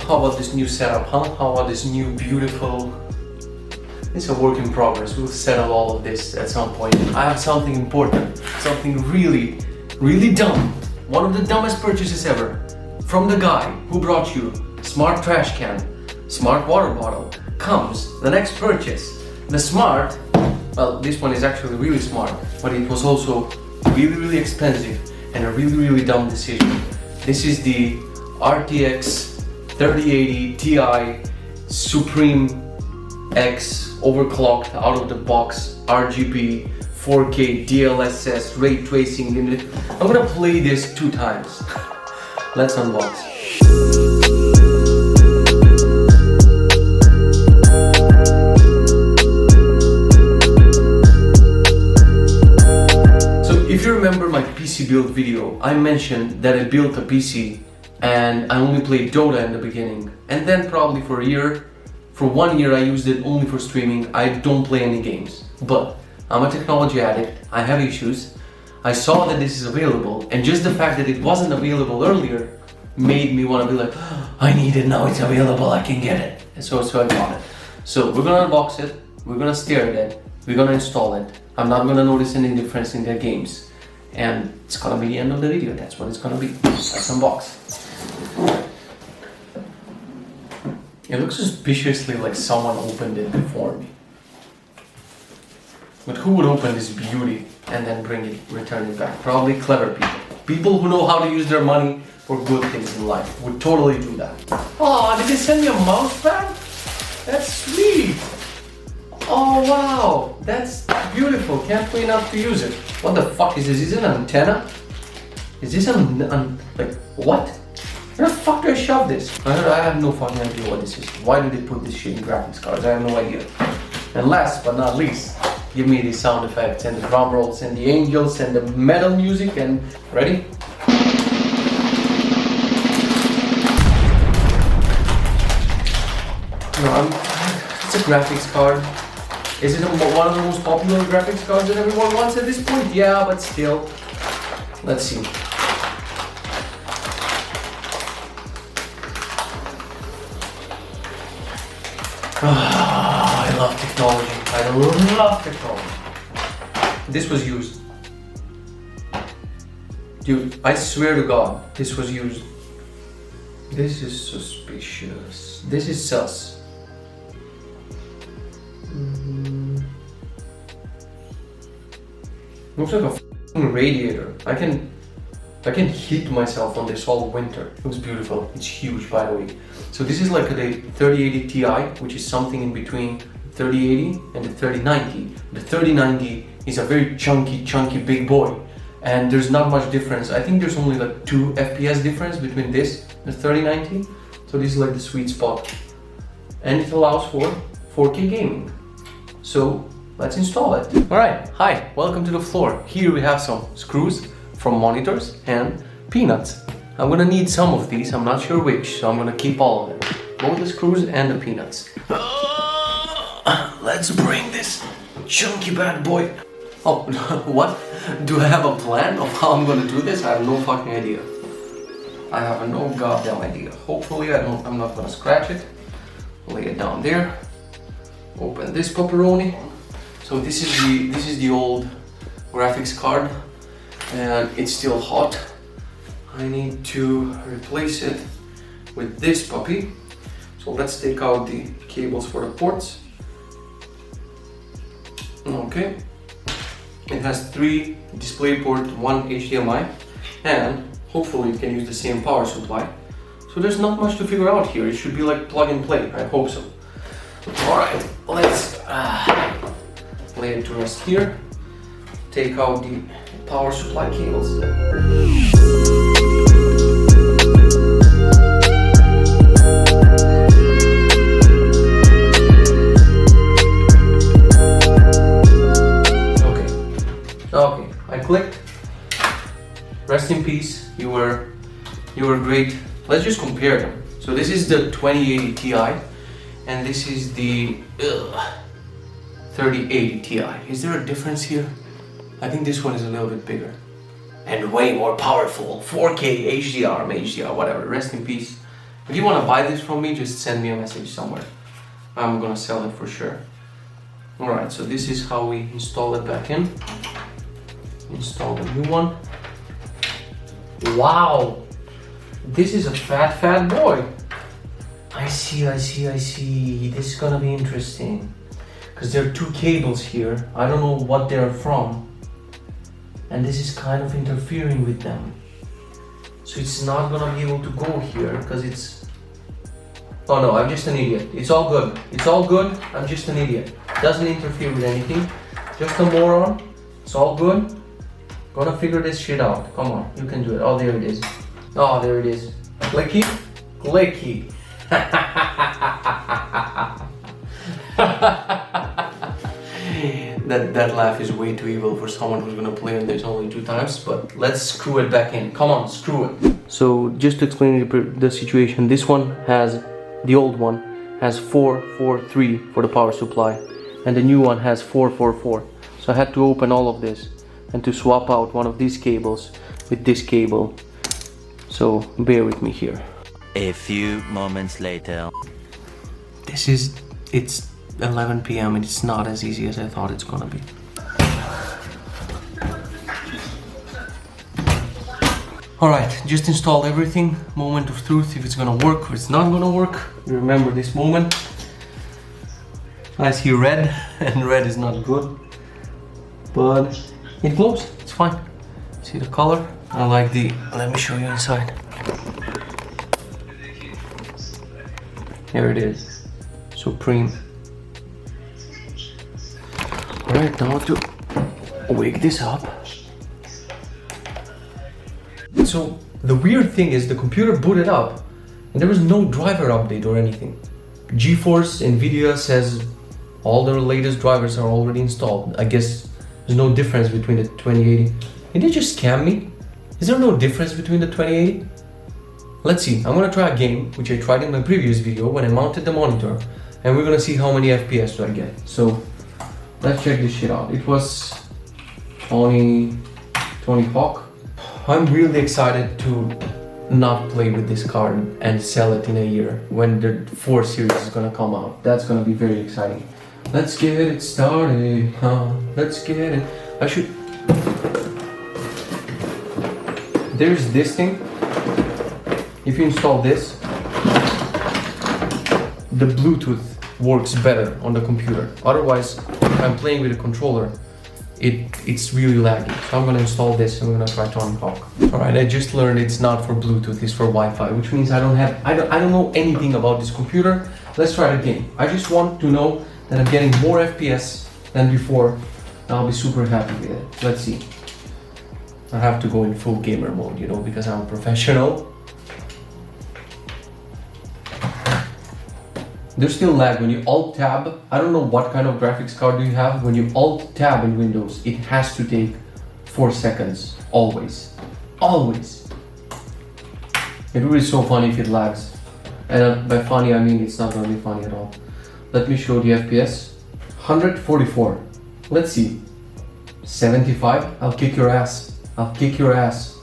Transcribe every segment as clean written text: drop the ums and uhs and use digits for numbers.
How about this new setup, huh? How about this new beautiful... It's a work in progress. We'll settle all of this at some point. I have something important, something really, really dumb. One of the dumbest purchases ever. From the guy who brought you smart trash can, smart water bottle, comes the next purchase. The smart, well, this one is actually really smart, but it was also really, really expensive and a really, really dumb decision. This is the RTX 3080 Ti Suprim X overclocked out of the box RGB 4K DLSS ray tracing unit. I'm gonna play this 2 times. Let's unbox. So if you remember my PC build video, I mentioned that I built a PC and I only played Dota in the beginning, and then probably for 1 year I used it only for streaming. I don't play any games, but I'm a technology addict, I have issues. I saw that this is available, and just the fact that it wasn't available earlier made me want to be like, oh, I need it now, it's available, I can get it. And so I got it. So we're gonna unbox it, we're gonna stare at it, we're gonna install it. I'm not gonna notice any difference in the games. And it's gonna be the end of the video, that's what it's gonna be. Let's unbox. It looks suspiciously like someone opened it before me. But who would open this beauty and then return it back? Probably clever people. People who know how to use their money for good things in life would totally do that. Oh, did they send me a mouse pad? That's sweet. Oh wow, that's beautiful. Can't wait enough to use it. What the fuck is this? Is it an antenna? Is this like, what? Where the fuck do I shove this? I have no fucking idea what this is. Why did they put this shit in graphics cards? I have no idea. And last but not least, give me the sound effects and the drum rolls and the angels and the metal music. And ready? No, it's a graphics card. Is it one of the most popular graphics cards that everyone wants at this point? Yeah, but still. Let's see. I love technology. I love technology. This was used. Dude, I swear to God, this was used. This is suspicious. This is sus. Looks like a f***ing radiator. I can heat myself on this all winter. It looks beautiful. It's huge, by the way. So this is like the 3080 Ti, which is something in between the 3080 and the 3090. The 3090 is a very chunky big boy, and there's not much difference. I think there's only like 2 FPS difference between this and the 3090. So this is like the sweet spot, and it allows for 4K gaming. So let's install it. All right, hi, welcome to the floor. Here we have some screws from monitors and peanuts. I'm gonna need some of these, I'm not sure which, so I'm gonna keep all of them. Both the screws and the peanuts. Let's bring this chunky bad boy. Oh, what? Do I have a plan of how I'm gonna do this? I have no fucking idea. I have no goddamn idea. Hopefully I'm not gonna scratch it. Lay it down there. Open this pepperoni. So this is the old graphics card, and it's still hot. I need to replace it with this puppy. So let's take out the cables for the ports. Okay. It has 3 DisplayPort, 1 HDMI, and hopefully it can use the same power supply. So there's not much to figure out here. It should be like plug and play. I hope so. Alright, let's lay it to rest here. Take out the power supply cables. Okay, I clicked. Rest in peace. You were great. Let's just compare them. So this is the 2080 Ti, and this is the 3080 Ti. Is there a difference here? I think this one is a little bit bigger and way more powerful. 4K HDR, whatever. Rest in peace. If you want to buy this from me, just send me a message somewhere. I'm gonna sell it for sure. Alright, so this is how we install it back in. Install the new one. Wow! This is a fat boy. I see. This is gonna be interesting. Because there are two cables here. I don't know what they're from. And this is kind of interfering with them. So it's not gonna be able to go here because it's... Oh no, I'm just an idiot. It's all good. It's all good. I'm just an idiot. Doesn't interfere with anything. Just a moron. It's all good. Gonna figure this shit out. Come on, you can do it. Oh, there it is. Oh, there it is. Clicky. Clicky. That laugh is way too evil for someone who's gonna play on this only 2 times, but let's screw it back in. Come on, screw it. So just to explain the situation, this one has, the old one has 443 for the power supply, and the new one has 444. So I had to open all of this and to swap out one of these cables with this cable. So bear with me here. A few moments later. It's 11 p.m. and it's not as easy as I thought it's gonna be. Alright, just installed everything. Moment of truth, if it's gonna work or it's not gonna work. Remember this moment. I see red, and red is not good. But it glows, it's fine. See the color? I like the... Let me show you inside. Here it is. Suprim. Alright, now to wake this up. So the weird thing is the computer booted up and there was no driver update or anything. GeForce Nvidia says all the latest drivers are already installed. I guess there's no difference between the 2080. Did they just scam me? Is there no difference between the 2080? Let's see, I'm gonna try a game which I tried in my previous video when I mounted the monitor, and we're gonna see how many FPS do I get. So let's check this shit out. It was Tony Hawk. I'm really excited to not play with this card and sell it in a year when the 4 series is gonna come out. That's gonna be very exciting. Let's get it started, huh? Let's get it. There's this thing. If you install this, the Bluetooth works better on the computer. Otherwise, if I'm playing with a controller, it's really laggy. So I'm gonna install this and we're gonna try to unlock. Alright, I just learned it's not for Bluetooth, it's for Wi-Fi, which means I don't know anything about this computer. Let's try the game. I just want to know that I'm getting more FPS than before, and I'll be super happy with it. Let's see. I have to go in full gamer mode, you know, because I'm a professional. There's still lag when you Alt-Tab. I don't know what kind of graphics card do you have. When you Alt-Tab in Windows, it has to take 4 seconds, always. Always. It would be so funny if it lags. And by funny, I mean it's not gonna be funny at all. Let me show the FPS. 144. Let's see. 75. I'll kick your ass. I'll kick your ass.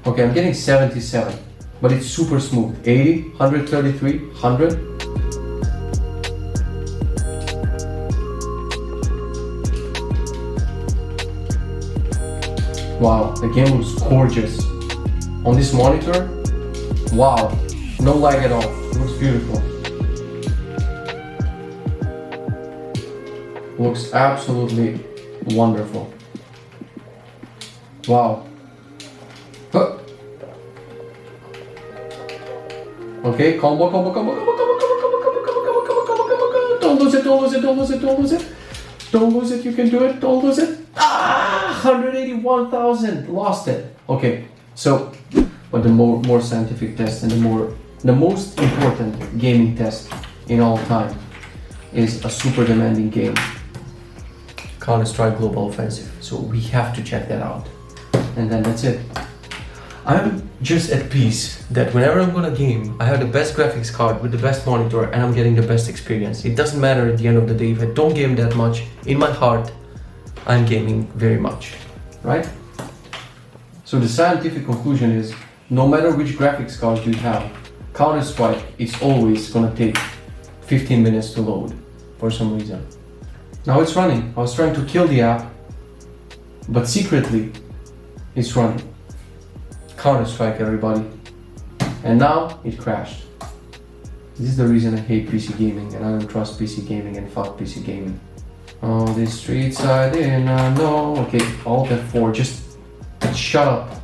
Okay, I'm getting 77. But it's super smooth. 80, 133, 100. Wow, the game looks gorgeous. On this monitor, wow, no lag at all. It looks beautiful. Looks absolutely wonderful. Wow. Huh. Okay, combo. Don't lose it, you can do it, don't lose it. 181,000, lost it. Okay, so, but the more scientific test and the most important gaming test in all time is a super demanding game, Counter-Strike Global Offensive. So we have to check that out. And then that's it. I'm just at peace that whenever I'm gonna game, I have the best graphics card with the best monitor and I'm getting the best experience. It doesn't matter at the end of the day if I don't game that much. In my heart, I'm gaming very much, right? So the scientific conclusion is no matter which graphics card you have, Counter-Strike is always gonna take 15 minutes to load for some reason. Now it's running. I was trying to kill the app, but secretly it's running. Counter-Strike, everybody. And now it crashed. This is the reason I hate PC gaming and I don't trust PC gaming and fuck PC gaming. Oh, these streets I didn't know. Okay, Alt F4, just shut up.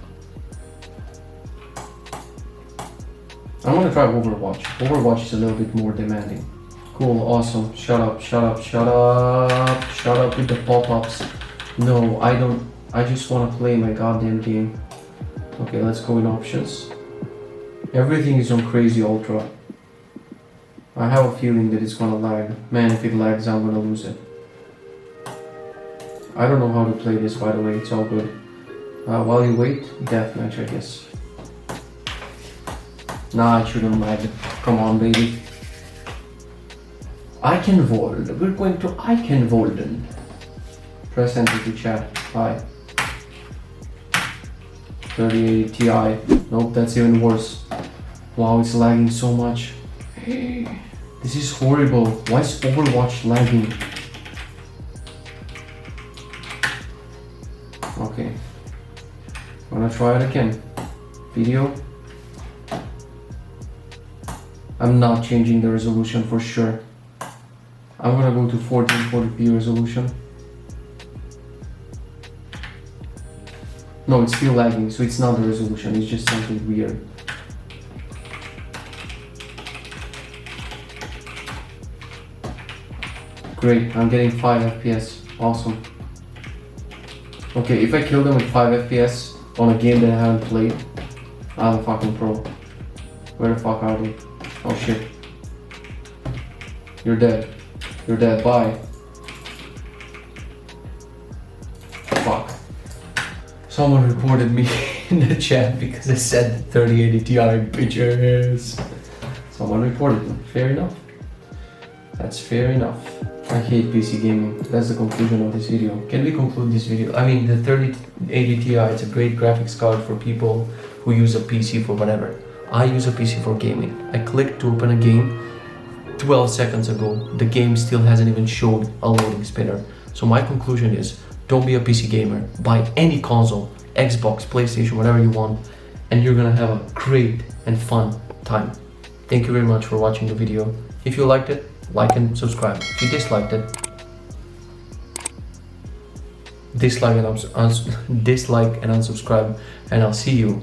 I'm gonna try Overwatch. Overwatch is a little bit more demanding. Cool, awesome. Shut up, shut up, shut up. Shut up with the pop-ups. No, I don't. I just wanna play my goddamn game. Okay, let's go in options. Everything is on crazy ultra. I have a feeling that it's gonna lag. Man, if it lags, I'm gonna lose it. I don't know how to play this, by the way. It's all good. While you wait, deathmatch, I guess. Nah, it shouldn't lag. Come on, baby. Eichenwald. We're going to Eichenwalden. Press enter to chat. Hi. 3080 Ti. Nope, that's even worse. Wow, it's lagging so much. This is horrible. Why is Overwatch lagging? Okay. I'm gonna try it again. Video. I'm not changing the resolution for sure. I'm gonna go to 1440p resolution. No, it's still lagging, so it's not the resolution, it's just something weird. Great, I'm getting 5 FPS. Awesome. Okay, if I kill them with 5 FPS on a game that I haven't played, I'm a fucking pro. Where the fuck are they? Oh shit. You're dead. You're dead. Bye. Fuck. Someone reported me in the chat because I said 3080 Ti, bitches. Someone reported me. Fair enough. That's fair enough. I hate PC gaming. That's the conclusion of this video. Can we conclude this video? I mean, the 3080 Ti, it's a great graphics card for people who use a PC for whatever. I use a PC for gaming. I clicked to open a game 12 seconds ago. The game still hasn't even showed a loading spinner. So my conclusion is, don't be a PC gamer. Buy any console, Xbox, PlayStation, whatever you want, and you're gonna have a great and fun time. Thank you very much for watching the video. If you liked it, like and subscribe. If you disliked it, dislike and unsubscribe, and I'll see you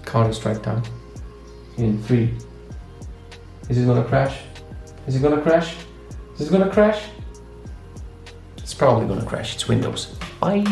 Counter-Strike time in 3. Is it gonna crash? Is it gonna crash? Is it gonna crash? It's probably gonna crash. It's Windows. Bye.